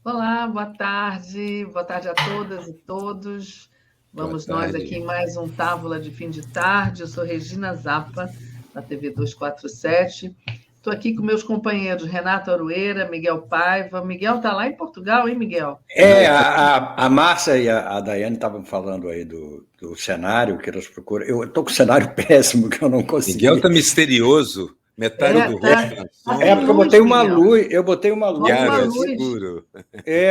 Olá, boa tarde a todas e todos. Vamos nós aqui em mais um Távola de Fim de Tarde. Eu sou Regina Zappa, da TV 247. Estou aqui com meus companheiros Renato Aroeira, Miguel Paiva. Miguel está lá em Portugal, hein, Miguel? A Márcia e a Daiane estavam falando aí do cenário que elas procuram. Eu estou com um cenário péssimo que eu não consegui. Miguel está misterioso. Metade do rosto. Porque eu botei uma luz. Eu botei uma luz. Escuro.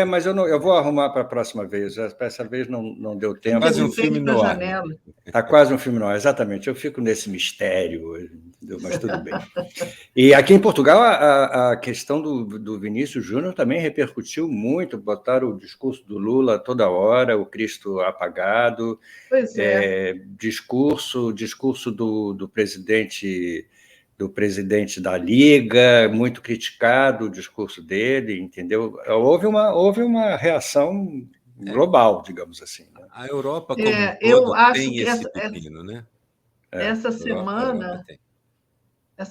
Mas eu vou arrumar para a próxima vez. Essa vez não deu tempo. Quase um filme no ar. Está quase um filme no ar, exatamente. Eu fico nesse mistério, mas tudo bem. E aqui em Portugal, a questão do Vinícius Júnior também repercutiu muito. Botaram o discurso do Lula toda hora, o Cristo apagado. Pois é. Discurso do presidente da Liga, muito criticado o discurso dele, entendeu? Houve uma reação global, digamos assim. Né? A Europa como um todo tem esse pepino, né? Essa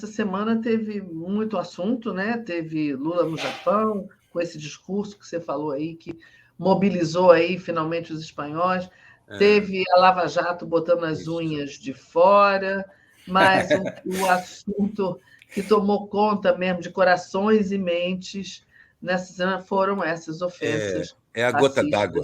semana teve muito assunto, né? Teve Lula no Japão, com esse discurso que você falou aí, que mobilizou aí finalmente os espanhóis. Teve a Lava Jato botando as unhas de fora, mas o assunto que tomou conta mesmo de corações e mentes nessa semana foram essas ofensas. É a gota d'água.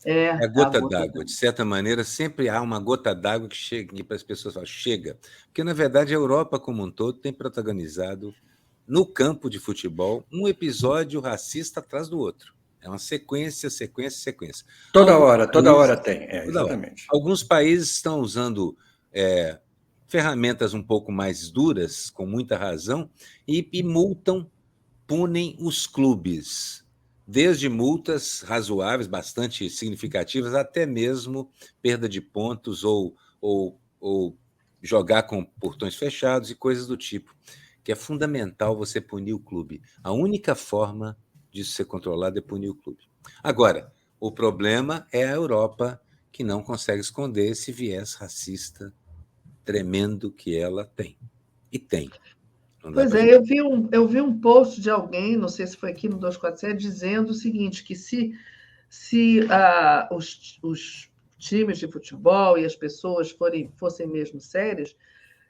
É a gota d'água. De certa maneira, sempre há uma gota d'água que chega para as pessoas falam, chega. Porque, na verdade, a Europa como um todo tem protagonizado, no campo de futebol, um episódio racista atrás do outro. É uma sequência. Toda hora tem, exatamente. Alguns países estão usando ferramentas um pouco mais duras, com muita razão, e punem os clubes, desde multas razoáveis, bastante significativas, até mesmo perda de pontos ou jogar com portões fechados e coisas do tipo, que é fundamental você punir o clube. A única forma disso ser controlado é punir o clube. Agora, o problema é a Europa, que não consegue esconder esse viés racista tremendo que ela tem. E tem. Pois é, eu vi um post de alguém, não sei se foi aqui no 247, dizendo o seguinte, que se os times de futebol e as pessoas fossem mesmo sérias,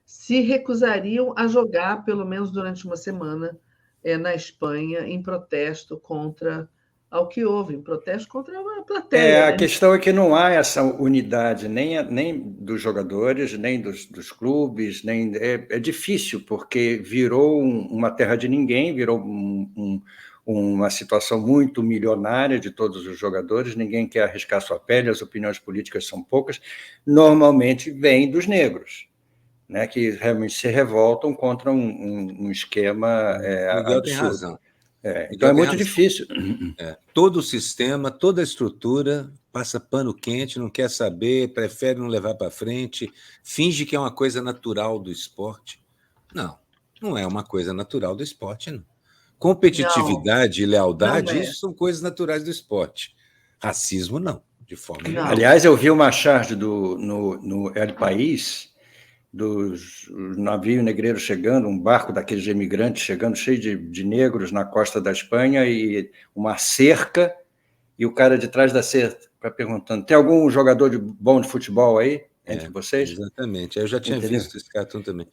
se recusariam a jogar, pelo menos durante uma semana, na Espanha, em protesto contra ao que houve, em protesto contra a plateia. A questão é que não há essa unidade nem dos jogadores, nem dos clubes, é difícil, porque virou uma terra de ninguém, virou uma situação muito milionária de todos os jogadores, ninguém quer arriscar sua pele, as opiniões políticas são poucas, normalmente vêm dos negros, né, que realmente se revoltam contra um esquema Miguel absurdo. Tem razão. Então é muito difícil. Todo o sistema, toda a estrutura passa pano quente, não quer saber, prefere não levar para frente, finge que é uma coisa natural do esporte. Não é uma coisa natural do esporte, não. Competitividade e lealdade, isso são coisas naturais do esporte. Racismo, não, de forma nenhuma. Aliás, eu vi uma charge no El País, dos navios negreiros chegando, um barco daqueles imigrantes chegando cheio de negros na costa da Espanha e uma cerca, e o cara de trás da cerca perguntando, tem algum jogador bom de futebol aí entre vocês? Exatamente, eu já tinha visto esse cartoon também.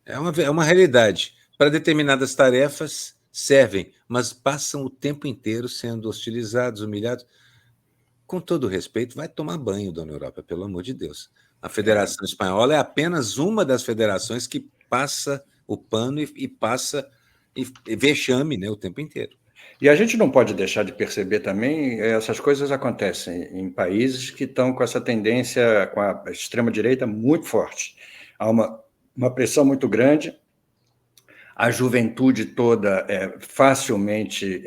É uma realidade. Para determinadas tarefas servem, mas passam o tempo inteiro sendo hostilizados, humilhados. Com todo respeito, vai tomar banho, dona Europa, pelo amor de Deus. A Federação Espanhola é apenas uma das federações que passa o pano e passa vexame, né, o tempo inteiro. E a gente não pode deixar de perceber também, essas coisas acontecem em países que estão com essa tendência, com a extrema-direita muito forte. Há uma pressão muito grande, a juventude toda é facilmente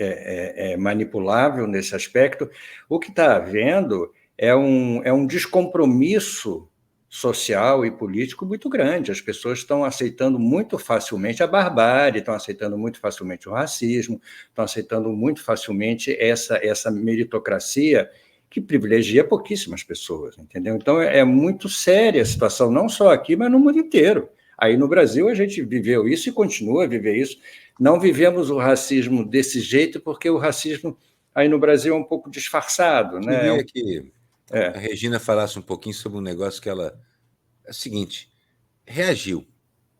manipulável nesse aspecto. O que está havendo é um descompromisso social e político muito grande. As pessoas estão aceitando muito facilmente a barbárie, estão aceitando muito facilmente o racismo, estão aceitando muito facilmente essa meritocracia que privilegia pouquíssimas pessoas, entendeu? Então, é muito séria a situação, não só aqui, mas no mundo inteiro. Aí, no Brasil, a gente viveu isso e continua a viver isso. Não vivemos o racismo desse jeito, porque o racismo aí no Brasil é um pouco disfarçado, né? Queria que a Regina falasse um pouquinho sobre um negócio que ela... É o seguinte, reagiu.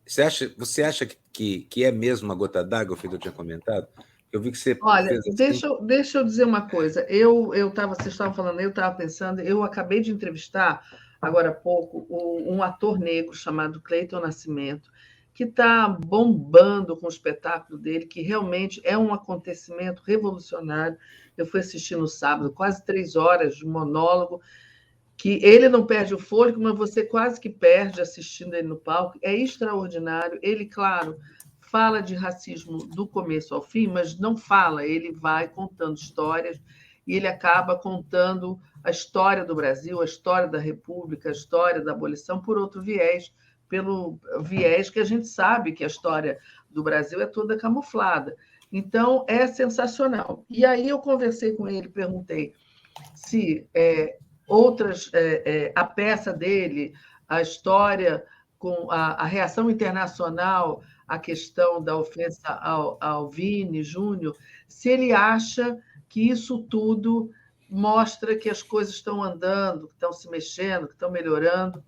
Você acha que é mesmo uma gota d'água, feito eu tinha comentado? Eu vi que você Olha, fez assim. deixa eu dizer uma coisa. Vocês estavam falando, eu estava pensando, eu acabei de entrevistar, agora há pouco, um ator negro chamado Cleiton Nascimento, que está bombando com o espetáculo dele, que realmente é um acontecimento revolucionário. Eu fui assistir no sábado, quase 3 horas de monólogo, que ele não perde o fôlego, mas você quase que perde assistindo ele no palco. É extraordinário. Ele, claro, fala de racismo do começo ao fim, mas não fala, ele vai contando histórias e ele acaba contando a história do Brasil, a história da República, a história da abolição por outro viés, pelo viés que a gente sabe que a história do Brasil é toda camuflada. Então, é sensacional. E aí eu conversei com ele, perguntei se a peça dele, a história com a reação internacional, a questão da ofensa ao Vini Júnior, se ele acha que isso tudo mostra que as coisas estão andando, que estão se mexendo, que estão melhorando.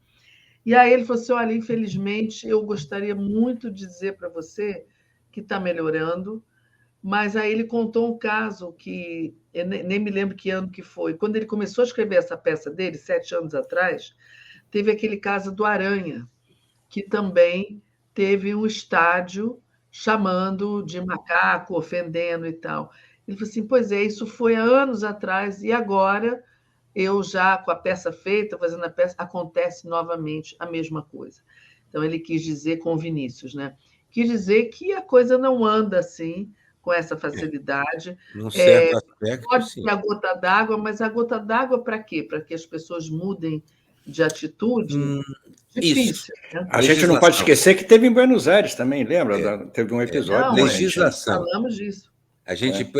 E aí ele falou assim: olha, infelizmente, eu gostaria muito de dizer para você que está melhorando, mas aí ele contou um caso que eu nem me lembro que ano que foi. Quando ele começou a escrever essa peça dele, 7 anos atrás, teve aquele caso do Aranha, que também teve um estádio chamando de macaco, ofendendo e tal. Ele falou assim: pois é, isso foi há anos atrás, e agora eu já, com a peça feita, fazendo a peça, acontece novamente a mesma coisa. Então, ele quis dizer com o Vinícius, né? Quis dizer que a coisa não anda assim, com essa facilidade. Num certo aspecto, Pode sim. ser a gota d'água, mas a gota d'água para quê? Para que as pessoas mudem de atitude? Difícil. Né? A gente não pode esquecer que teve em Buenos Aires também, lembra? Teve um episódio. Não, legislação. Falamos disso. É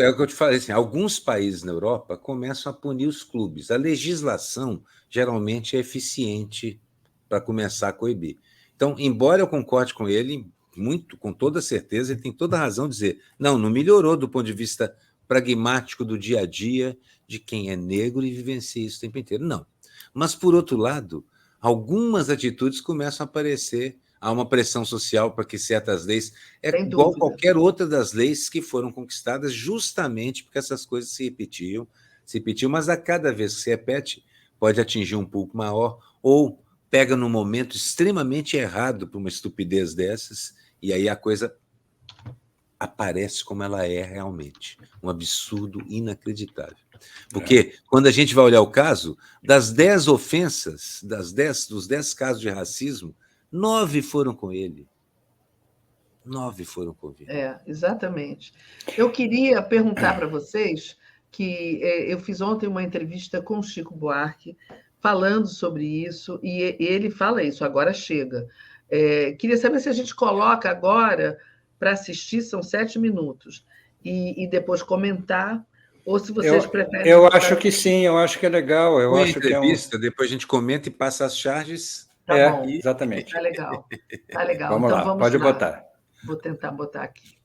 o que eu te falei, assim, alguns países na Europa começam a punir os clubes. A legislação geralmente é eficiente para começar a coibir. Então, embora eu concorde com ele, muito, com toda certeza, ele tem toda a razão de dizer, não melhorou do ponto de vista pragmático do dia a dia de quem é negro e vivencia isso o tempo inteiro. Não. Mas, por outro lado, algumas atitudes começam a aparecer, há uma pressão social para que certas leis... É igual qualquer outra das leis que foram conquistadas justamente porque essas coisas se repetiam, mas a cada vez que se repete, pode atingir um público maior ou pega num momento extremamente errado para uma estupidez dessas, e aí a coisa aparece como ela é realmente. Um absurdo inacreditável. Porque quando a gente vai olhar o caso, das 10 ofensas, dos 10 casos de racismo, 9 foram com ele. 9 foram com ele. Exatamente. Eu queria perguntar para vocês que eu fiz ontem uma entrevista com o Chico Buarque falando sobre isso, e ele fala isso, agora chega. Queria saber se a gente coloca agora para assistir, são 7 minutos, e depois comentar, ou se vocês preferem... Eu acho que sim, eu acho que é legal. Eu acho entrevista, que depois a gente comenta e passa as charges. Tá bom. Exatamente. Tá legal. Tá legal. Vamos então, lá, vamos pode lá. botar. Vou tentar botar aqui.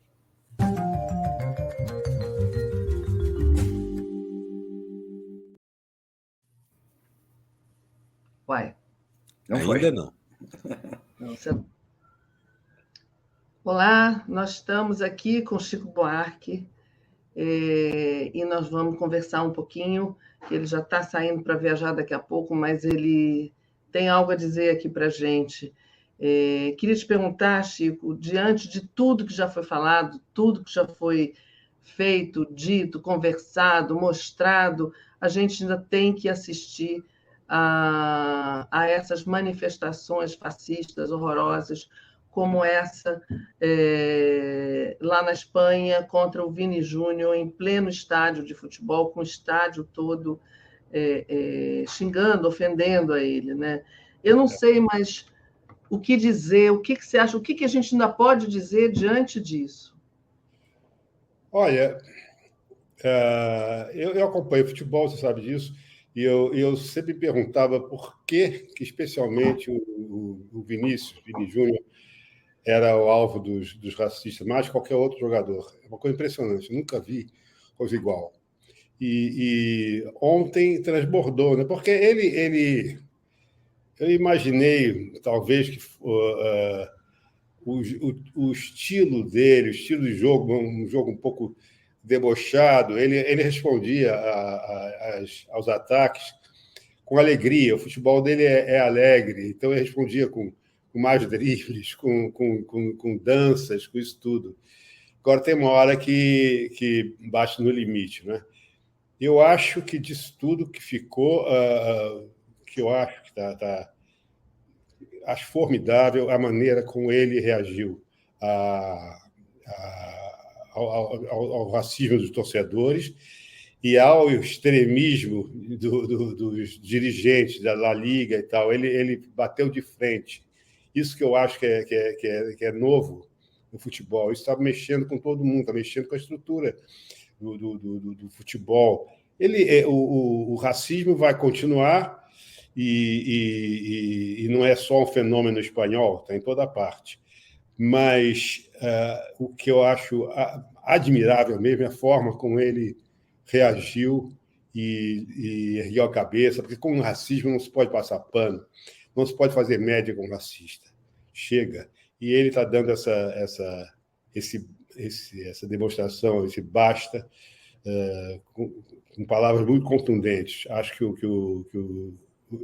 Uai. Ainda não. Olá, nós estamos aqui com Chico Buarque e nós vamos conversar um pouquinho. Ele já está saindo para viajar daqui a pouco, mas ele tem algo a dizer aqui para a gente. Queria te perguntar, Chico, diante de tudo que já foi falado, tudo que já foi feito, dito, conversado, mostrado, a gente ainda tem que assistir a essas manifestações fascistas horrorosas, como essa lá na Espanha contra o Vini Júnior, em pleno estádio de futebol, com o estádio todo xingando, ofendendo a ele, né? Eu não sei, mas o que dizer, o que você acha, o que a gente ainda pode dizer diante disso? Olha, eu acompanho futebol, você sabe disso, e eu sempre perguntava por que especialmente o Vinícius Júnior era o alvo dos racistas, mais que qualquer outro jogador. É uma coisa impressionante, nunca vi coisa igual. E ontem transbordou, né? Porque eu imaginei, talvez, que o estilo dele, o estilo de jogo, um jogo um pouco debochado, ele respondia aos ataques com alegria. O futebol dele é alegre, então ele respondia com mais dribles, com danças, com isso tudo. Agora tem uma hora que bate no limite, né? Eu acho que disso tudo que ficou, que eu acho que acho formidável a maneira como ele reagiu ao racismo dos torcedores e ao extremismo dos dirigentes da La Liga e tal. Ele bateu de frente. Isso que eu acho que é novo no futebol. Isso está mexendo com todo mundo, está mexendo com a estrutura do futebol. O racismo vai continuar e não é só um fenômeno espanhol, está em toda parte. Mas o que eu acho admirável mesmo é a forma como ele reagiu e ergueu a cabeça, porque com o racismo não se pode passar pano, não se pode fazer média com o racista. Chega. E ele está dando essa demonstração, esse basta, com palavras muito contundentes. Acho que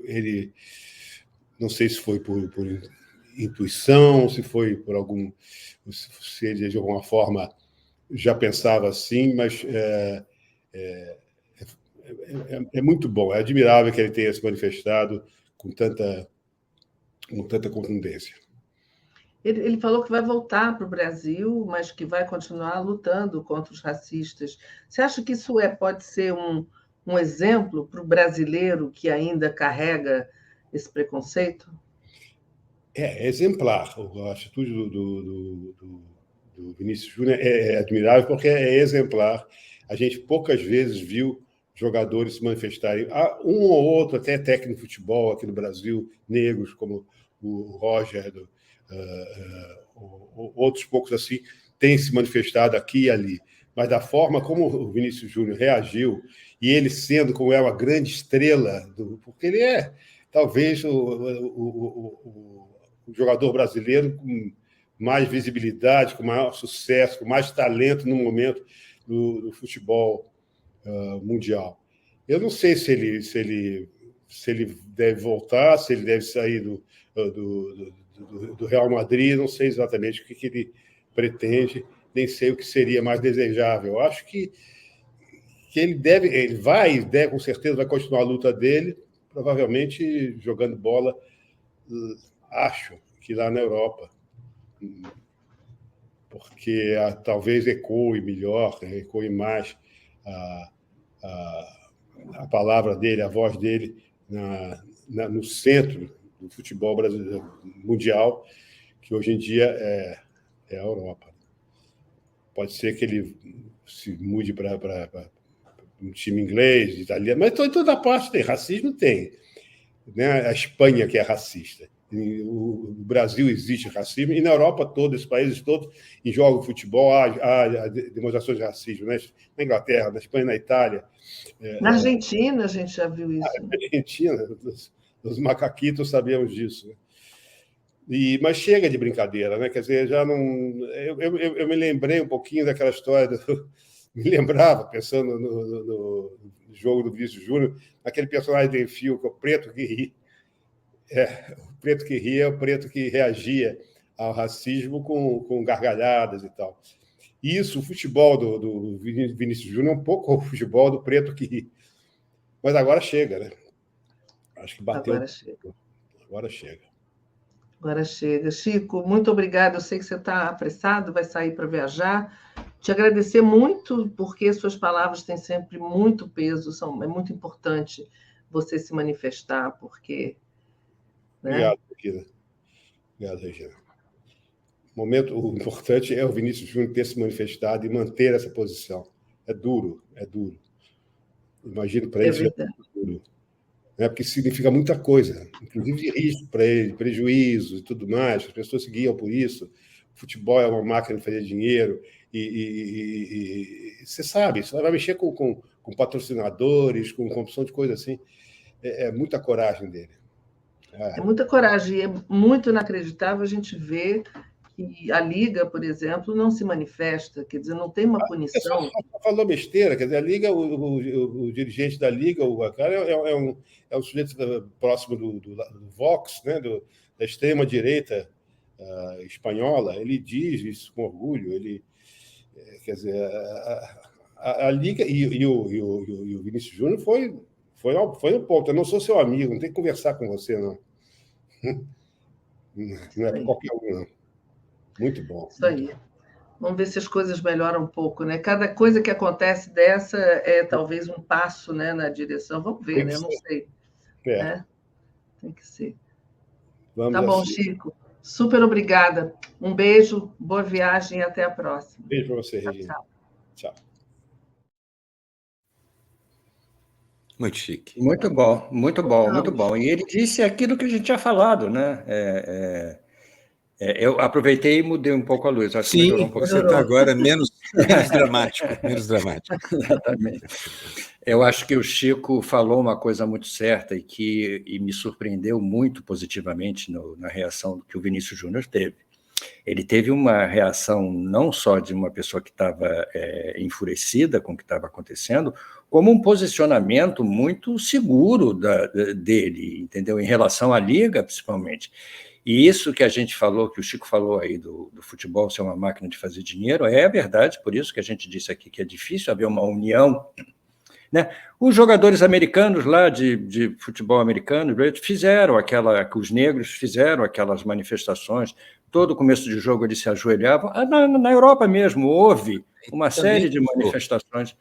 ele, não sei se foi por intuição, se foi por se ele de alguma forma já pensava assim, mas é muito bom, é admirável que ele tenha se manifestado com tanta contundência. Ele falou que vai voltar para o Brasil, mas que vai continuar lutando contra os racistas. Você acha que isso pode ser um exemplo para o brasileiro que ainda carrega esse preconceito? É exemplar. A atitude do Vinícius Júnior é admirável porque é exemplar. A gente poucas vezes viu jogadores se manifestarem. Há um ou outro, até técnico de futebol aqui no Brasil, negros, como o Roger, outros poucos assim, têm se manifestado aqui e ali. Mas da forma como o Vinícius Júnior reagiu, e ele sendo como é uma grande estrela, porque ele é talvez o jogador brasileiro com mais visibilidade, com maior sucesso, com mais talento no momento do futebol mundial. Eu não sei se ele deve voltar, se ele deve sair do Real Madrid, não sei exatamente o que ele pretende, nem sei o que seria mais desejável. Eu acho que ele com certeza vai continuar a luta dele, provavelmente jogando bola, acho que lá na Europa, porque talvez ecoe melhor, ecoe mais a palavra dele, a voz dele no centro do futebol brasileiro mundial, que hoje em dia é a Europa. Pode ser que ele se mude para um time inglês, italiano, mas em toda parte tem racismo, tem. Né? A Espanha que é racista. O Brasil existe racismo, e na Europa toda, esses países todos, em jogos de futebol, há demonstrações de racismo. Né? Na Inglaterra, na Espanha, na Itália. Na Argentina, a gente já viu isso. Na Argentina, os macaquitos sabemos disso. Né? Mas chega de brincadeira, né? Quer dizer, já não. Eu me lembrei um pouquinho daquela história. Me lembrava, pensando no jogo do Vinícius Júnior, aquele personagem do Enfio, que é o preto que ri. O preto que ri é o preto que reagia ao racismo com gargalhadas e tal. Isso, o futebol do Vinícius Júnior é um pouco o futebol do preto que ri. Mas agora chega, né? Acho que bateu. Agora chega. Agora chega. Agora chega. Chico, muito obrigada. Eu sei que você está apressado, vai sair para viajar. Te agradecer muito, porque suas palavras têm sempre muito peso, é muito importante você se manifestar, porque Né? Obrigado, Regina. Obrigado, Regina. O importante é o Vinícius Júnior ter se manifestado e manter essa posição. É duro, é duro. Imagino para ele é duro. Né? Porque significa muita coisa, inclusive risco para ele, prejuízo e tudo mais. As pessoas se guiam por isso. O futebol é uma máquina de fazer dinheiro e você sabe, você vai mexer com patrocinadores, com opção de coisa assim. É muita coragem dele. É muita coragem. E é muito inacreditável a gente ver que a Liga, por exemplo, não se manifesta, quer dizer, não tem uma punição. Só falou besteira, quer dizer, a Liga, o dirigente da Liga, o cara é um sujeito próximo do Vox, né, da extrema-direita espanhola, ele diz isso com orgulho, ele, quer dizer, a Liga e o Vinícius Júnior foi no ponto. Eu não sou seu amigo, não tem que conversar com você, não. Não é para qualquer um, não. Muito bom. Isso aí. Vamos ver se as coisas melhoram um pouco, né? Cada coisa que acontece dessa é talvez um passo, né, na direção. Vamos ver, né? Eu não sei. Né? Tem que ser. Tá bom, Chico. Super obrigada. Um beijo, boa viagem e até a próxima. Beijo para você, Regina. Tchau. Muito chique. Muito bom, muito bom, muito bom. E ele disse aquilo que a gente tinha falado, né? Eu aproveitei e mudei um pouco a luz. Acho que melhorou um pouco. Você está agora menos dramático. Menos dramático. Exatamente. Eu acho que o Chico falou uma coisa muito certa e me surpreendeu muito positivamente na reação que o Vinícius Júnior teve. Ele teve uma reação não só de uma pessoa que estava enfurecida com o que estava acontecendo, como um posicionamento muito seguro dele, entendeu? Em relação à Liga, principalmente. E isso que a gente falou, que o Chico falou aí do futebol ser uma máquina de fazer dinheiro, é verdade, por isso que a gente disse aqui que é difícil haver uma união, né? Os jogadores americanos lá de futebol americano fizeram os negros fizeram aquelas manifestações, todo começo de jogo eles se ajoelhavam, na Europa mesmo houve uma série de manifestações,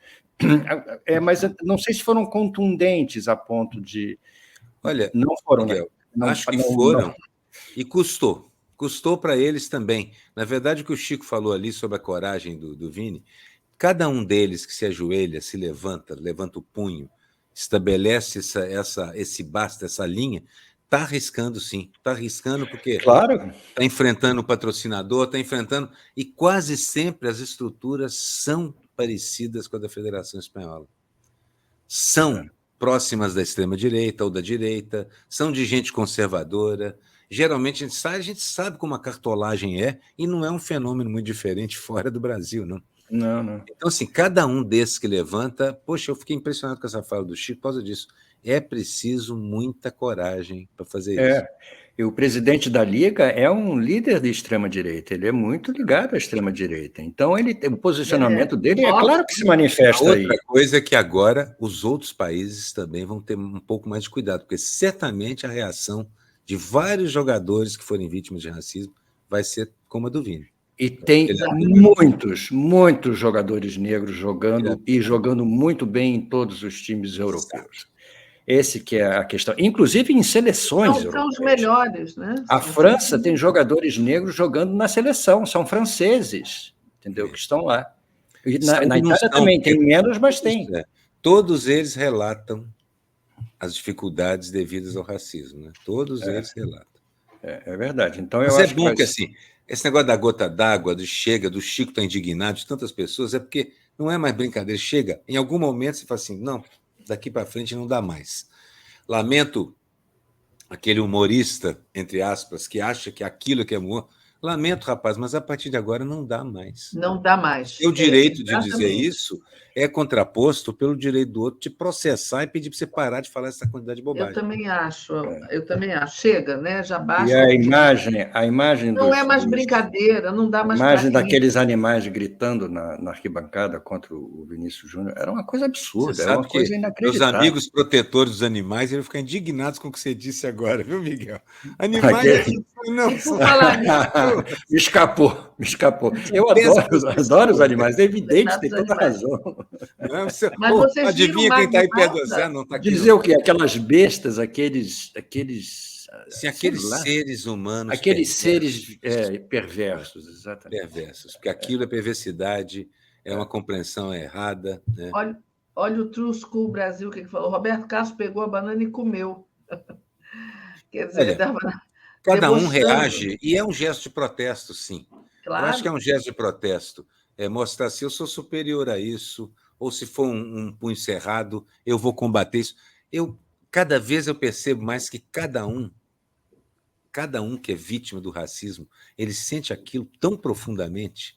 mas não sei se foram contundentes a ponto de... Olha, não foram, Miguel, acho que foram, e custou para eles também. Na verdade, o que o Chico falou ali sobre a coragem do Vini, cada um deles que se ajoelha, se levanta o punho, estabelece esse basta, essa linha, está arriscando sim, está arriscando porque está enfrentando o patrocinador, está enfrentando, e quase sempre as estruturas são parecidas com a da Federação Espanhola. São próximas da extrema-direita ou da direita, são de gente conservadora. Geralmente a gente sabe como a cartolagem é, e não é um fenômeno muito diferente fora do Brasil, não. Não. Então, assim, cada um desses que levanta... Poxa, eu fiquei impressionado com essa fala do Chico por causa disso. É preciso muita coragem para fazer isso. E o presidente da Liga é um líder de extrema-direita, ele é muito ligado à extrema-direita. Então, o posicionamento dele é claro que se manifesta aí. Outra coisa é que agora os outros países também vão ter um pouco mais de cuidado, porque certamente a reação de vários jogadores que forem vítimas de racismo vai ser como a do Vini. E tem muitos jogadores negros jogando muito bem em todos os times europeus. Esse que é a questão. Inclusive em seleções europeias. São os melhores, né? A França tem jogadores negros jogando na seleção, são franceses, entendeu? Que estão lá. E na Itália também tem menos, mas tem. Todos eles relatam as dificuldades devidas ao racismo, né? Todos eles relatam. É verdade. Então, eu acho é bom que assim, esse negócio da gota d'água, do Chico está indignado, de tantas pessoas, é porque não é mais brincadeira. Chega, em algum momento você fala assim, não, daqui para frente não dá mais. Lamento aquele humorista, entre aspas, que acha que aquilo que é humor. Lamento, rapaz, mas a partir de agora não dá mais. Não dá mais. O direito de dizer isso é contraposto pelo direito do outro de processar e pedir para você parar de falar essa quantidade de bobagem. Eu também acho. Chega, né? Já basta. E a imagem não é mais brincadeira, não dá mais. A imagem daqueles animais gritando na arquibancada contra o Vinícius Júnior era uma coisa absurda, era uma coisa inacreditável. Os amigos protetores dos animais iam ficar indignados com o que você disse agora, viu, Miguel? Animais não falar nisso. Me escapou. Eu adoro os animais, é evidente, tem toda a razão. Mas vocês adivinha quem está aí perto do Zé? Não tá aqui, dizer o quê? Aquelas bestas, aqueles Se aqueles seres humanos... Aqueles seres perversos, exatamente. Perversos, porque aquilo é perversidade, é uma compreensão errada. Né? Olha o True School Brasil, o que falou. Roberto Castro pegou a banana e comeu. Quer dizer, cada um reage, e é um gesto de protesto, sim. Claro. Eu acho que é um gesto de protesto. É mostrar se eu sou superior a isso, ou se for um punho cerrado, eu vou combater isso. Cada vez eu percebo mais que cada um que é vítima do racismo, ele sente aquilo tão profundamente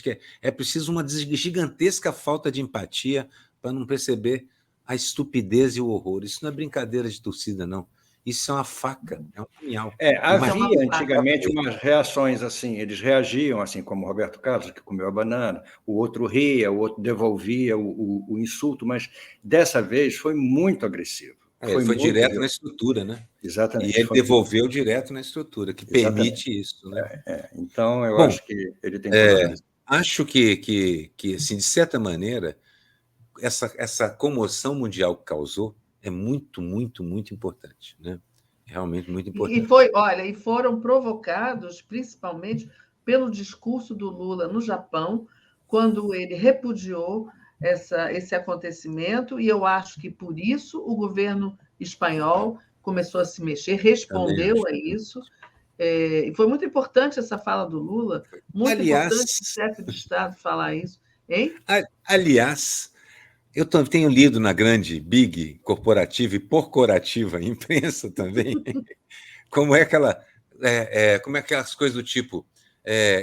que é preciso uma gigantesca falta de empatia para não perceber a estupidez e o horror. Isso não é brincadeira de torcida, não. Isso é uma faca, é um punhal. Havia antigamente umas reações assim, eles reagiam, assim como o Roberto Carlos, que comeu a banana, o outro ria, o outro devolvia o insulto, mas dessa vez foi muito agressivo. Foi direto na estrutura, né? Exatamente. E ele devolveu direto na estrutura, que permite isso. Né? Então, eu acho que ele tem acho que assim, de certa maneira, essa comoção mundial que causou é muito, muito, muito importante. Né? Realmente muito importante. E foram provocados, principalmente, pelo discurso do Lula no Japão, quando ele repudiou esse acontecimento, e eu acho que, por isso, o governo espanhol começou a se mexer, respondeu a isso, e foi muito importante essa fala do Lula, muito importante o chefe de Estado falar isso. Hein? Aliás, eu tenho lido na grande, big, corporativa e porcorativa imprensa também, como é aquelas coisas do tipo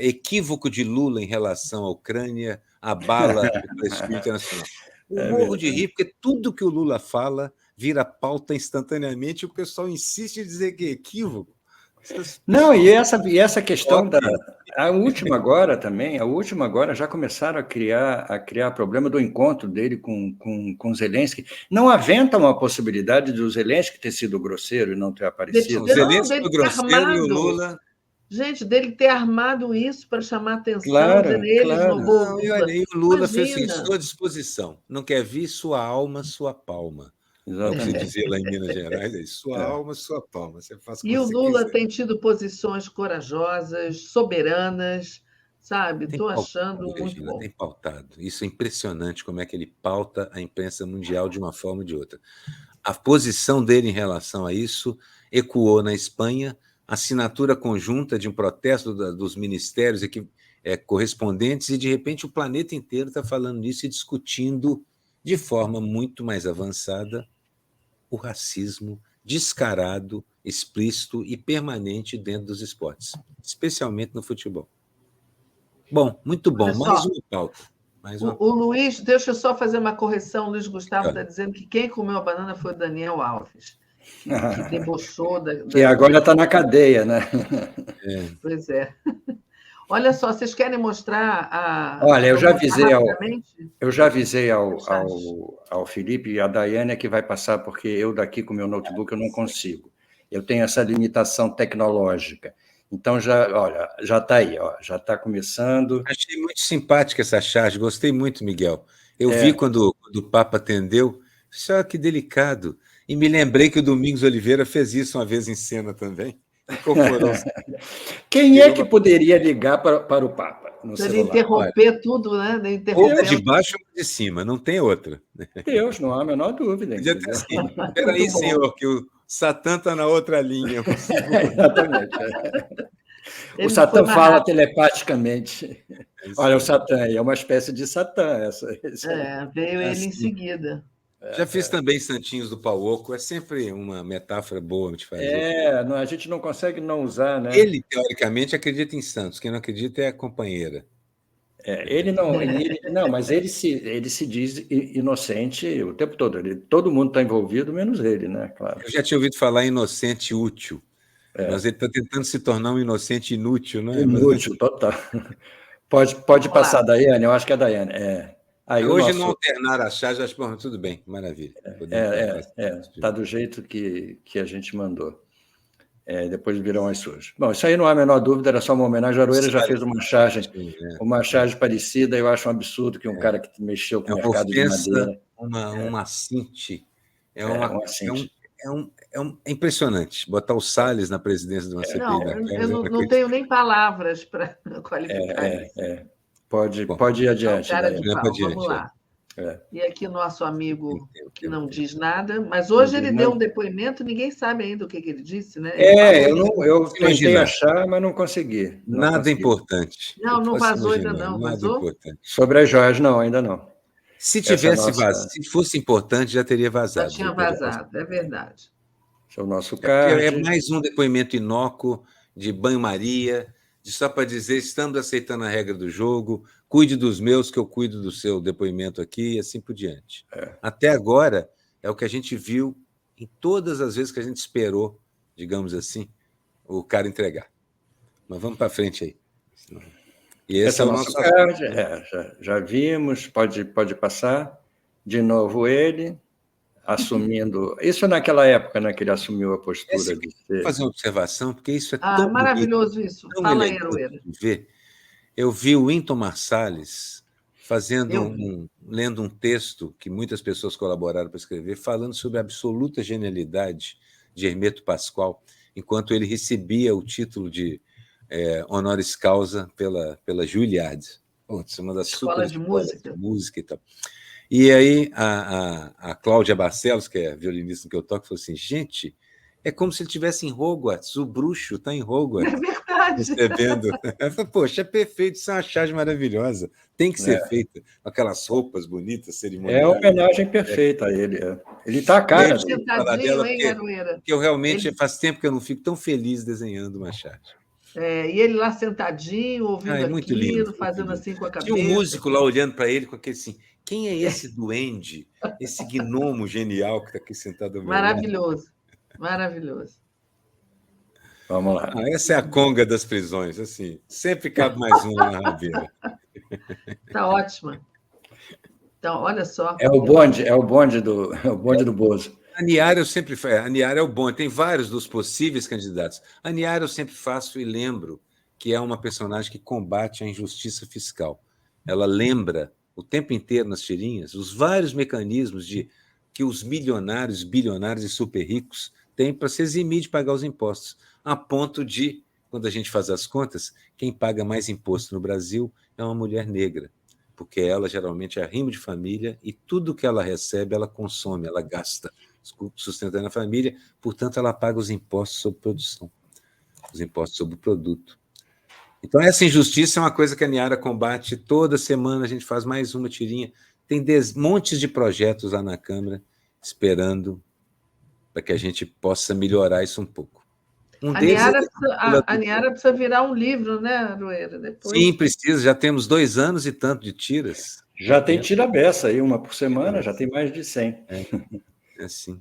equívoco de Lula em relação à Ucrânia abala o prestígio internacional. Eu morro de rir, porque tudo que o Lula fala vira pauta instantaneamente e o pessoal insiste em dizer que é equívoco. Não, e essa questão a última agora já começaram a criar problema do encontro dele com Zelensky. Não aventam a possibilidade de o Zelensky ter sido grosseiro e não ter aparecido. O Zelensky foi grosseiro e o Lula... Gente, dele ter armado isso para chamar atenção, claro. Não, e olha, o Lula fez isso, estou à disposição. Não quer vir sua alma, sua palma. Exatamente. É o que se dizia lá em Minas Gerais, sua alma, sua palma. Você faz e o Lula tem tido posições corajosas, soberanas, sabe? Estou achando muito bom. Tem pautado. Isso é impressionante, como é que ele pauta a imprensa mundial de uma forma ou de outra. A posição dele em relação a isso ecoou na Espanha, assinatura conjunta de um protesto dos ministérios correspondentes, e, de repente, o planeta inteiro está falando nisso e discutindo de forma muito mais avançada o racismo descarado, explícito e permanente dentro dos esportes, especialmente no futebol. Bom, muito bom. Mais uma pauta. O Luiz, deixa eu só fazer uma correção. O Luiz Gustavo está dizendo que quem comeu a banana foi o Daniel Alves, que debochou que agora está na cadeia, né? Pois é. Olha só, vocês querem mostrar a... Olha, eu já avisei ao Felipe e à Daiane que vai passar, porque eu daqui com o meu notebook eu não consigo. Eu tenho essa limitação tecnológica. Então, já está aí, já está começando. Achei muito simpática essa charge, gostei muito, Miguel. Eu vi quando o Papa atendeu, só que delicado. E me lembrei que o Domingos Oliveira fez isso uma vez em cena também. Quem é que poderia ligar para o Papa no celular? Ele interromper tudo, né? Ou de baixo ou de cima, não tem outra. Deus, não há a menor dúvida. Espera aí, senhor, que o Satã está na outra linha. Exatamente. O Satã fala telepaticamente. Olha, o Satã é uma espécie de Satã. Veio ele em seguida. Já fiz também Santinhos do Pau Oco, é sempre uma metáfora boa de fazer. A gente não consegue não usar, né? Ele, teoricamente, acredita em santos, quem não acredita é a companheira. Mas ele se diz inocente o tempo todo. Todo mundo está envolvido, menos ele, né? Claro. Eu já tinha ouvido falar em inocente útil, mas ele está tentando se tornar um inocente inútil, não é? Inútil, total. Pode passar, Daiane, eu acho que é a Daiane. Hoje não alternar a charge, acho que tudo bem, maravilha. Está do jeito que a gente mandou. Depois virão as suas. Bom, isso aí não há a menor dúvida, era só uma homenagem. A Aroeira já fez uma charge parecida, eu acho um absurdo que um cara que mexeu com o mercado de madeira... Um assinte. É impressionante botar o Salles na presidência de uma CPI Não, da eu casa. não tenho nem palavras para qualificar isso. Pode ir adiante, Cara de Daiane. pau, vamos lá. É. E aqui nosso amigo que não Tempo. diz nada, mas hoje Não diz ele deu nada. um depoimento, ninguém sabe ainda o que ele disse, né? Ele falou eu tentei imaginar. achar, mas não consegui. Nada importante. Não, não Posso vazou ainda imaginar, não, nada vazou? importante. Sobre as joias, não, ainda não. Se Essa é tivesse nossa- vazado, se fosse importante, já teria Já vazado. tinha vazado, é verdade. Esse é o nosso É porque é card. mais um depoimento inócuo, de banho-maria, de só para dizer estamos aceitando a regra do jogo, cuide dos meus que eu cuido do seu depoimento aqui e assim por diante. Até agora, é o que a gente viu em todas as vezes que a gente esperou, digamos assim, o cara entregar. Mas vamos para frente aí. E esse é é o o nosso nosso card. Já vimos, pode passar. De novo ele, assumindo... Isso naquela época, né, que ele assumiu a postura de Vou ser... fazer uma observação, porque isso é Ah, tão bonito, maravilhoso isso. tão Fala aí, elegante Aroeira. de ver. Eu vi o Wynton Marsalis Eu vi. lendo um texto que muitas pessoas colaboraram para escrever, falando sobre a absoluta genialidade de Hermeto Pascoal, enquanto ele recebia o título de honoris causa pela Juilliard, uma das Escola super de escolas música. de música e tal. E aí a Cláudia Barcelos, que é violinista que eu toco, falou assim, gente, é como se ele estivesse em Hogwarts, o bruxo está em É Hogwarts, verdade. recebendo. Eu falei, poxa, é perfeito, isso é uma charge maravilhosa, tem que ser feita com aquelas roupas bonitas, É a cerimoniais. homenagem perfeita a ele. Ele está a cara Ele dele. Falar sentadinho, dela, hein, Aroeira? porque eu realmente faz tempo que eu não fico tão feliz desenhando uma charge. E ele lá sentadinho, ouvindo É muito lindo, aquilo, fazendo lindo. assim com a Tinha um cabeça. músico lá olhando para ele com aquele assim, quem é esse duende, esse gnomo genial que está aqui sentado ao meu lado? Maravilhoso, maravilhoso. Vamos lá. Essa é a conga das prisões, assim, sempre cabe mais um na rabeira. Está ótima. Então, olha só. É o bonde do Bozo. A Niara eu sempre faço, a Niara é o bom, tem vários dos possíveis candidatos. A Niara eu sempre faço e lembro que é uma personagem que combate a injustiça fiscal. Ela lembra o tempo inteiro nas tirinhas os vários mecanismos que os milionários, bilionários e super ricos têm para se eximir de pagar os impostos, a ponto de, quando a gente faz as contas, quem paga mais imposto no Brasil é uma mulher negra, porque ela geralmente é arrimo de família e tudo que ela recebe ela consome, ela gasta, sustentando a família, portanto ela paga os impostos sobre produção, os impostos sobre o produto. Então essa injustiça é uma coisa que a Niara combate toda semana, a gente faz mais uma tirinha, tem montes de projetos lá na Câmara esperando para que a gente possa melhorar isso um pouco. A Niara precisa virar um livro, né, Aroeira? Depois... Sim, precisa, já temos 2 anos e tanto de tiras. Já tem tira beça aí, uma por semana, já tem mais de 100. Assim.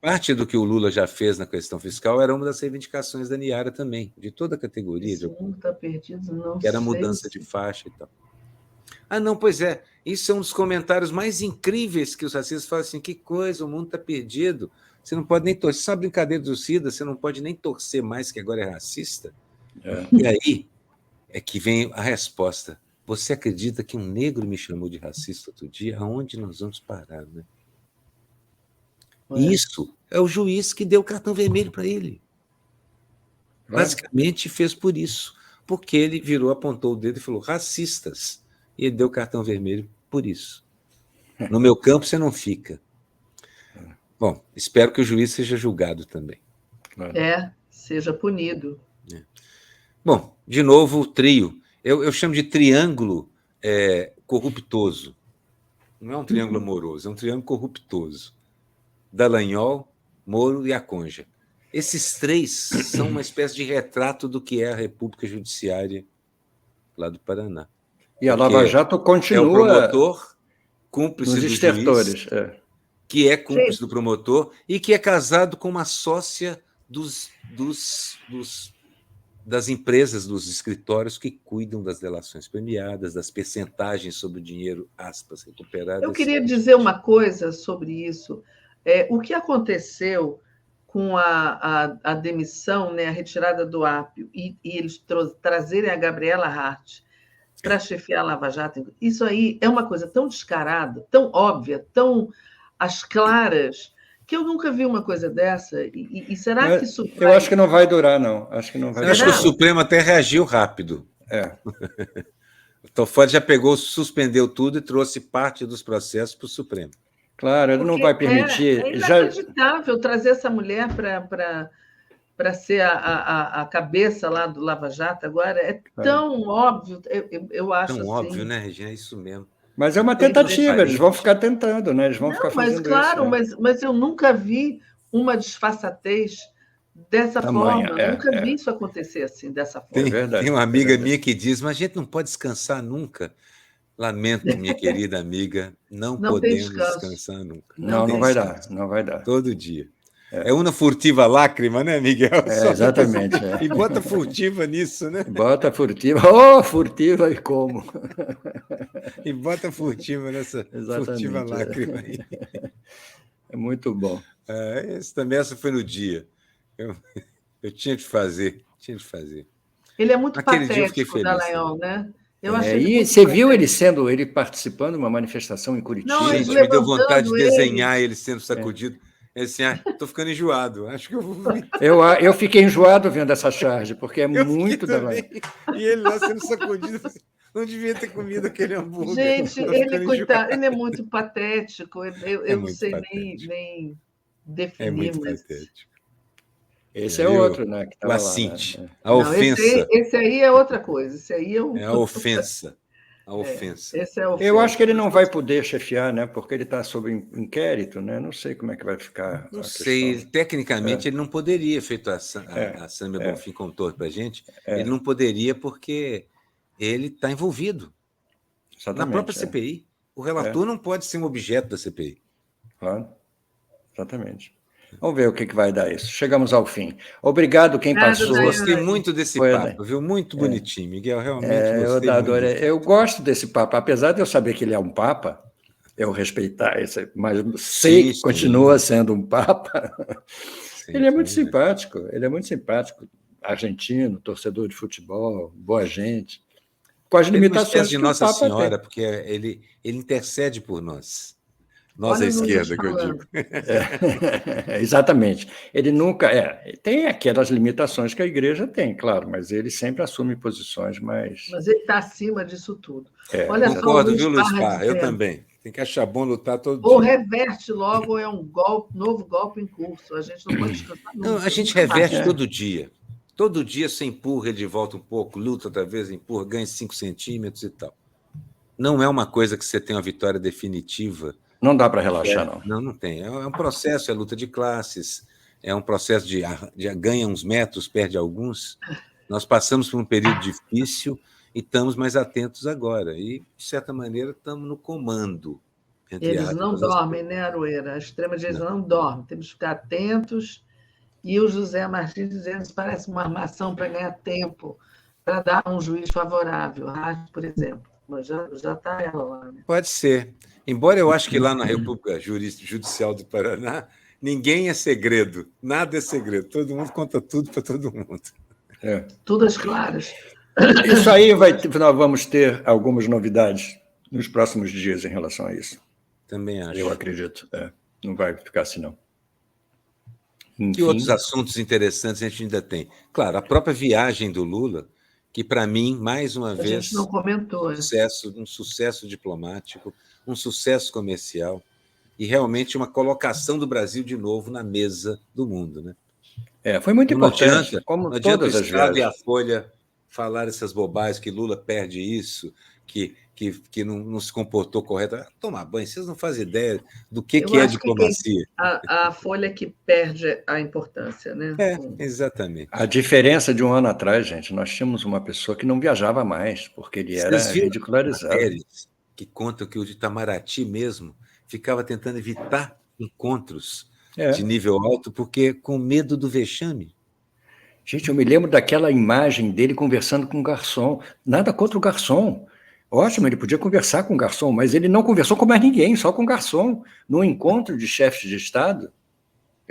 Parte do que o Lula já fez na questão fiscal era uma das reivindicações da Niara também, de toda a categoria. Esse mundo está perdido, não que era a mudança de faixa e tal. Ah, não, pois é. Isso é um dos comentários mais incríveis que os racistas falam assim, que coisa, o mundo está perdido. Você não pode nem torcer. Sabe a brincadeira do SIDA? Você não pode nem torcer mais que agora é racista? E aí é que vem a resposta. Você acredita que um negro me chamou de racista outro dia? Aonde nós vamos parar, né? Isso é o juiz que deu o cartão vermelho para ele. Basicamente fez por isso. Porque ele virou, apontou o dedo e falou, racistas. E ele deu o cartão vermelho por isso. No meu campo você não fica. Bom, espero que o juiz seja julgado também. Seja punido. Bom, de novo, o trio. Eu chamo de triângulo corruptoso. Não é um triângulo amoroso, é um triângulo corruptoso. Dallagnol, Moro e Aconja. Esses 3 são uma espécie de retrato do que é a República Judiciária lá do Paraná. E a Lava Jato continua... É o promotor, cúmplice do estertores, juiz, que é cúmplice do promotor e que é casado com uma sócia das empresas, dos escritórios que cuidam das delações premiadas, das percentagens sobre o dinheiro, aspas, recuperado. Eu queria dizer uma coisa sobre isso. O que aconteceu com a demissão, né, a retirada do Apio, e eles trazerem a Gabriela Hart para chefiar a Lava Jato, isso aí é uma coisa tão descarada, tão óbvia, tão às claras, Porque eu nunca vi uma coisa dessa. E será que isso eu acho que não vai durar, não. Acho que não vai durar. Acho que o Supremo até reagiu rápido. O Toffoli já pegou, suspendeu tudo e trouxe parte dos processos para o Supremo. Claro, ele não vai permitir. É inacreditável trazer essa mulher para ser a cabeça lá do Lava Jato agora. É tão óbvio, eu acho tão assim. óbvio, né, Regina? É isso mesmo. Mas é uma tentativa, eles vão ficar tentando, né? Eles vão ficar fazendo claro, isso. Mas eu nunca vi uma disfarçatez dessa forma. Nunca vi isso acontecer assim, dessa forma. É verdade. Tem uma amiga minha que diz, mas a gente não pode descansar nunca. Lamento, minha querida amiga, não podemos descansar nunca. Não vai dar, não vai dar. Todo dia. É uma furtiva lágrima, né, Miguel? Exatamente. E bota furtiva nisso, né? Bota furtiva. Furtiva e como? E bota furtiva nessa furtiva lágrima aí. É muito bom. Essa foi no dia. Eu tinha de fazer. Ele é muito Naquele patético, o Dallagnol, né? E você viu ele participando de uma manifestação em Curitiba? Não, gente, me deu vontade de desenhar ele sendo sacudido. Assim, estou ficando enjoado. Acho que eu vou. Eu fiquei enjoado vendo essa charge, porque é muito Dallagnol. E ele lá sendo sacudido. Não devia ter comido aquele hambúrguer. Gente, ele é muito patético. Eu não sei nem definir. É muito patético. Esse é outro, né? Que o assinte. Né? A ofensa. Esse aí é outra coisa. Esse aí é a ofensa. A ofensa. Esse é a ofensa. Eu acho que ele não vai poder chefiar, né? Porque ele está sob inquérito, né? Não sei como é que vai ficar. Não sei. Tecnicamente, ele não poderia, feito a Sâmia Bonfim contou para a gente, ele não poderia porque ele está envolvido. Exatamente, na própria CPI. O relator não pode ser um objeto da CPI. Claro. Exatamente. Vamos ver o que vai dar isso. Chegamos ao fim. Obrigado quem passou. Gostei muito desse papo, viu? Muito bonitinho, Miguel. Realmente gostei. Eu gosto desse papo. Apesar de eu saber que ele é um papa, eu respeitar esse, mas sei que continua sendo um papa. Ele é muito simpático. Ele é muito simpático. Argentino, torcedor de futebol, boa gente. Com as limitações de Nossa Senhora, porque ele intercede por nós. Nós à esquerda, que eu digo. Exatamente. Ele nunca... tem aquelas limitações que a igreja tem, claro, mas ele sempre assume posições mais... Mas ele está acima disso tudo. Olha só, concordo, viu, Luiz Parra? Eu também. Tem que achar bom lutar todo dia. Ou reverte logo, é um novo golpe em curso. A gente não pode descansar nunca. Não, a gente reverte todo dia. Todo dia você empurra ele de volta um pouco, luta outra vez, empurra, ganha 5 centímetros e tal. Não é uma coisa que você tem uma vitória definitiva. Não dá para relaxar, não. Não tem. É um processo, é luta de classes, é um processo de ganha uns metros, perde alguns. Nós passamos por um período difícil e estamos mais atentos agora. E, de certa maneira, estamos no comando. Eles não dormem, né, Aroeira? A extrema-direita não dorme. Temos que ficar atentos. E o José Martins dizendo que parece uma armação para ganhar tempo, para dar um juiz favorável, por exemplo. Mas já está ela lá. Né? Pode ser. Embora eu acho que lá na República Judicial do Paraná, ninguém é segredo, nada é segredo. Todo mundo conta tudo para todo mundo. Tudo às claras. Isso aí nós vamos ter algumas novidades nos próximos dias em relação a isso. Também acho. Eu acredito. Não vai ficar assim, não. Enfim. Que outros assuntos interessantes a gente ainda tem? Claro, a própria viagem do Lula, que para mim, mais uma vez, a gente não comentou. Um sucesso diplomático, um sucesso comercial e realmente uma colocação do Brasil de novo na mesa do mundo, né? Foi muito importante. Não adianta o Estado e a Folha falar essas bobagens, que Lula perde isso, que não se comportou correto. Tomar banho, vocês não fazem ideia do que é diplomacia. A Folha que perde a importância, né? Exatamente. A diferença de um ano atrás, gente, nós tínhamos uma pessoa que não viajava mais, porque ele era ridicularizado. Que contam que o de Itamaraty mesmo ficava tentando evitar encontros de nível alto, porque com medo do vexame. Gente, eu me lembro daquela imagem dele conversando com o garçom. Nada contra o garçom. Ótimo, ele podia conversar com o garçom, mas ele não conversou com mais ninguém, só com o garçom, num encontro de chefes de Estado.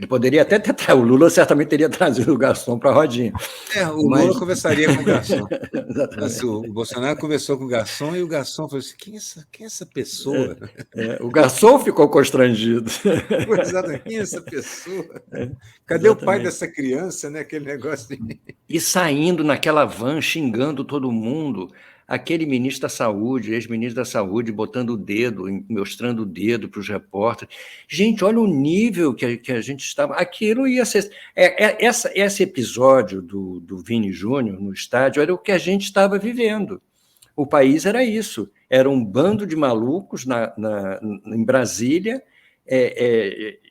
Ele poderia até ter, o Lula certamente teria trazido o garçom para a rodinha. O Lula conversaria com o garçom. Exatamente. O Bolsonaro conversou com o garçom e o garçom falou assim: quem é essa pessoa? O garçom ficou constrangido. Exatamente. Quem é essa pessoa? Cadê o pai dessa criança, né? Aquele negócio. E saindo naquela van, xingando todo mundo. Aquele ministro da Saúde, ex-ministro da Saúde, botando o dedo, mostrando o dedo para os repórteres. Gente, olha o nível que a gente estava... Aquilo ia ser... Esse episódio do Vini Júnior no estádio era o que a gente estava vivendo. O país era isso. Era um bando de malucos em Brasília,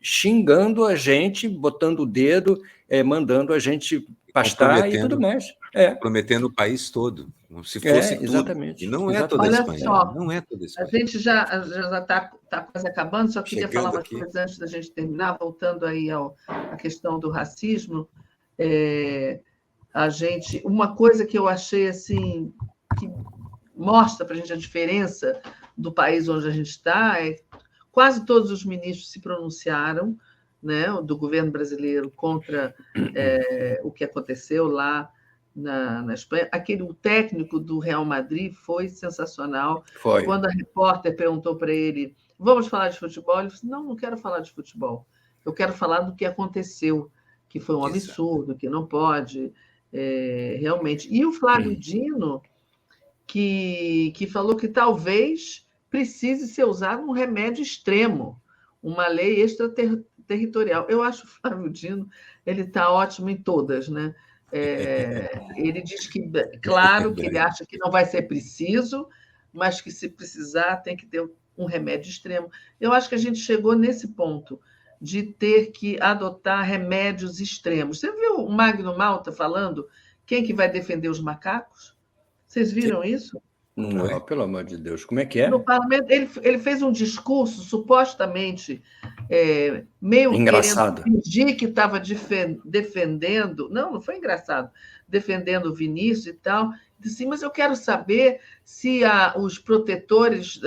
xingando a gente, botando o dedo, mandando a gente pastar e tudo mais. Prometendo o país todo. Como se fosse tudo. Exatamente. E não é toda a Espanha. Só, não é toda a Espanha. A gente já está quase acabando, só queria falar umas coisas antes da gente terminar, voltando aí à questão do racismo. Uma coisa que eu achei assim, que mostra para a gente a diferença do país onde a gente está, quase todos os ministros se pronunciaram, né, do governo brasileiro contra o que aconteceu lá na Espanha. O técnico do Real Madrid foi sensacional. Foi. Quando a repórter perguntou para ele: vamos falar de futebol? Ele disse: não quero falar de futebol. Eu quero falar do que aconteceu, que foi um absurdo, que não pode, realmente. E o Flávio Dino, que falou que talvez precise ser usado um remédio extremo, uma lei extraterritorial. Eu acho o Flávio Dino, ele está ótimo em todas, né? Ele diz que, claro, que ele acha que não vai ser preciso, mas que, se precisar, tem que ter um remédio extremo. Eu acho que a gente chegou nesse ponto de ter que adotar remédios extremos. Você viu o Magno Malta falando quem que vai defender os macacos? Vocês viram isso? Não, pelo amor de Deus. Como é que é? No parlamento, ele fez um discurso supostamente meio engraçado, querendo fingir que estava defendendo... Não foi engraçado. Defendendo o Vinícius e tal. Disse assim, mas eu quero saber se os protetores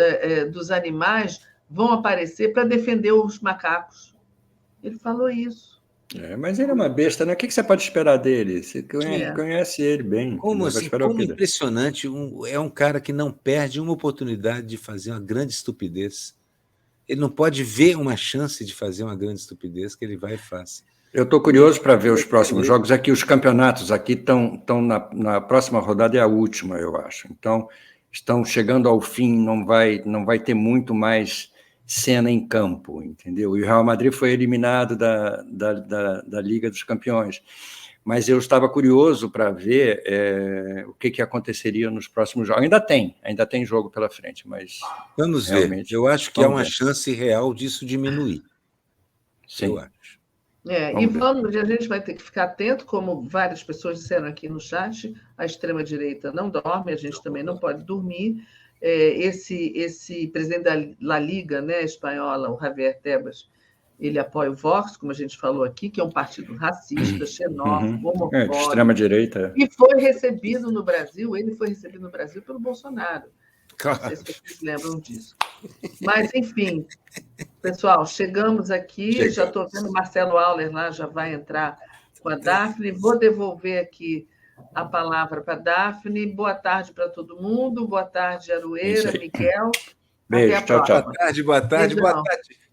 dos animais vão aparecer para defender os macacos. Ele falou isso. Mas ele é uma besta, né? O que você pode esperar dele? Você conhece ele bem. Como impressionante, é um cara que não perde uma oportunidade de fazer uma grande estupidez. Ele não pode ver uma chance de fazer uma grande estupidez que ele vai e faz. Eu estou curioso para ver os próximos jogos. Aqui, os campeonatos aqui estão na próxima rodada, é a última, eu acho. Então, estão chegando ao fim, não vai ter muito mais cena em campo, entendeu? E o Real Madrid foi eliminado da Liga dos Campeões. Mas eu estava curioso para ver o que aconteceria nos próximos jogos. Ainda tem jogo pela frente, mas... Vamos ver. Eu acho que há uma chance real disso diminuir. Sim. Eu acho. A gente vai ter que ficar atento, como várias pessoas disseram aqui no chat, a extrema-direita não dorme, a gente também não pode dormir. Esse presidente da La Liga, né, espanhola, o Javier Tebas, ele apoia o Vox, como a gente falou aqui, que é um partido racista, xenófobo, homofóbico. De extrema-direita. E foi recebido no Brasil pelo Bolsonaro. Não sei se vocês lembram disso. Mas, enfim, pessoal, chegamos aqui, já estou vendo o Marcelo Auler lá, já vai entrar com a Daphne. Vou devolver aqui a palavra para a Daphne. Boa tarde para todo mundo. Boa tarde, Aroeira, Miguel. Beijo, tchau. Boa tarde.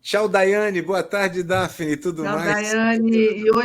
Tchau, Daiane. Boa tarde, Daphne. Tudo mais? Tchau, Daiane. E hoje